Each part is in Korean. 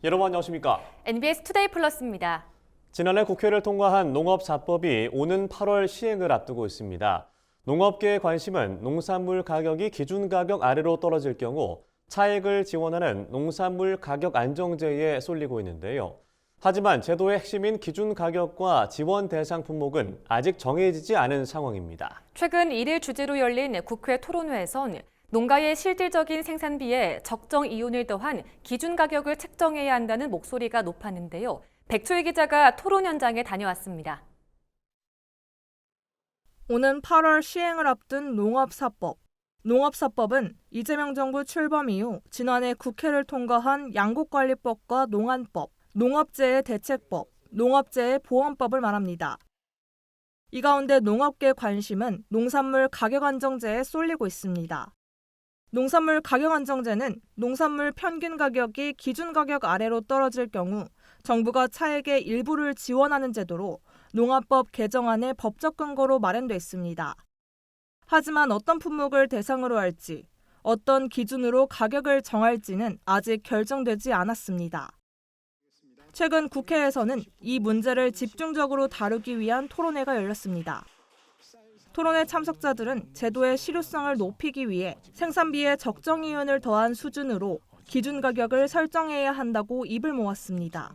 여러분 안녕하십니까? NBS 투데이 플러스입니다. 지난해 국회를 통과한 농업사법이 오는 8월 시행을 앞두고 있습니다. 농업계의 관심은 농산물 가격이 기준가격 아래로 떨어질 경우 차익을 지원하는 농산물 가격 안정제에 쏠리고 있는데요. 하지만 제도의 핵심인 기준가격과 지원 대상 품목은 아직 정해지지 않은 상황입니다. 최근 1일 주제로 열린 국회 토론회에선 농가의 실질적인 생산비에 적정 이윤을 더한 기준가격을 책정해야 한다는 목소리가 높았는데요. 백초희 기자가 토론 현장에 다녀왔습니다. 오는 8월 시행을 앞둔 농업사법. 농업사법은 이재명 정부 출범 이후 지난해 국회를 통과한 양곡관리법과 농안법, 농업재해 대책법, 농업재해 보험법을 말합니다. 이 가운데 농업계 관심은 농산물 가격안정제에 쏠리고 있습니다. 농산물 가격안정제는 농산물 평균 가격이 기준가격 아래로 떨어질 경우 정부가 차액의 일부를 지원하는 제도로 농업법 개정안의 법적 근거로 마련돼 있습니다. 하지만 어떤 품목을 대상으로 할지, 어떤 기준으로 가격을 정할지는 아직 결정되지 않았습니다. 최근 국회에서는 이 문제를 집중적으로 다루기 위한 토론회가 열렸습니다. 토론회 참석자들은 제도의 실효성을 높이기 위해 생산비에 적정 이윤을 더한 수준으로 기준 가격을 설정해야 한다고 입을 모았습니다.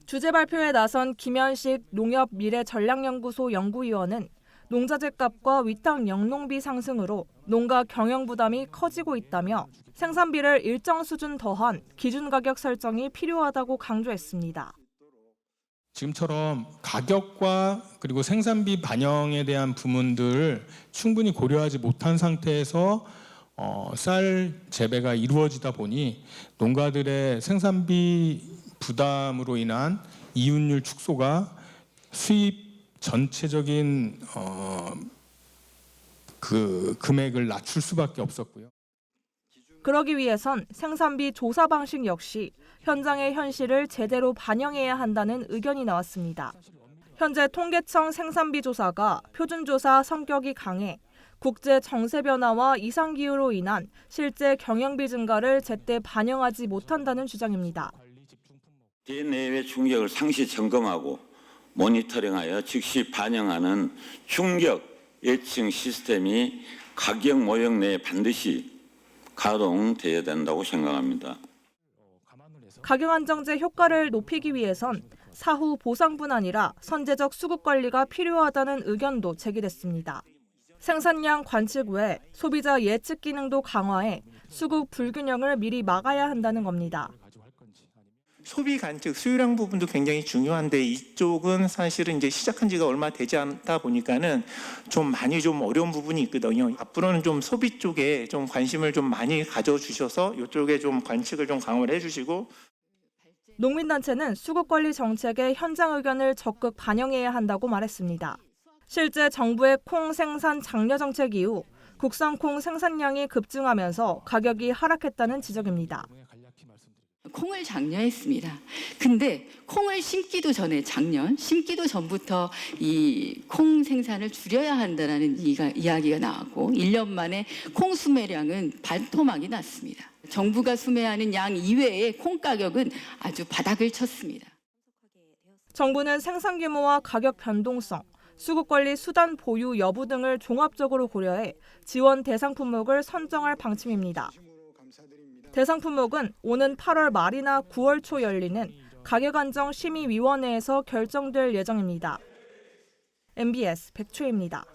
주제 발표에 나선 김현식 농협미래전략연구소 연구위원은 농자재값과 위탁 영농비 상승으로 농가 경영 부담이 커지고 있다며 생산비를 일정 수준 더한 기준 가격 설정이 필요하다고 강조했습니다. 지금처럼 가격과 그리고 생산비 반영에 대한 부분들을 충분히 고려하지 못한 상태에서 쌀 재배가 이루어지다 보니 농가들의 생산비 부담으로 인한 이윤율 축소가 수입 전체적인 그 금액을 낮출 수밖에 없었고요. 그러기 위해선 생산비 조사 방식 역시 현장의 현실을 제대로 반영해야 한다는 의견이 나왔습니다. 현재 통계청 생산비 조사가 표준조사 성격이 강해 국제 정세 변화와 이상기후로 인한 실제 경영비 증가를 제때 반영하지 못한다는 주장입니다. 대내외 충격을 상시 점검하고 모니터링하여 즉시 반영하는 충격 예측 시스템이 가격 모형 내에 반드시 가동되어야 된다고 생각합니다. 가격 안정제 효과를 높이기 위해선 사후 보상뿐 아니라 선제적 수급 관리가 필요하다는 의견도 제기됐습니다. 생산량 관측 외 소비자 예측 기능도 강화해 수급 불균형을 미리 막아야 한다는 겁니다. 소비 관측, 수요량 부분도 굉장히 중요한데 이쪽은 사실은 이제 시작한 지가 얼마 되지 않다 보니까는 좀 많이 좀 어려운 부분이 있거든요. 앞으로는 좀 소비 쪽에 좀 관심을 좀 많이 가져주셔서 이쪽에 좀 관측을 좀 강화를 해주시고. 농민단체는 수급관리 정책의 현장 의견을 적극 반영해야 한다고 말했습니다. 실제 정부의 콩 생산 장려 정책 이후 국산 콩 생산량이 급증하면서 가격이 하락했다는 지적입니다. 콩을 장려했습니다. 근데 콩을 심기도 전부터 이 콩 생산을 줄여야 한다는 이야기가 나왔고 1년 만에 콩 수매량은 반토막이 났습니다. 정부가 수매하는 양 이외의 콩 가격은 아주 바닥을 쳤습니다. 정부는 생산 규모와 가격 변동성, 수급관리 수단 보유 여부 등을 종합적으로 고려해 지원 대상 품목을 선정할 방침입니다. 대상 품목은 오는 8월 말이나 9월 초 열리는 가격안정심의위원회에서 결정될 예정입니다. MBS 백초희입니다.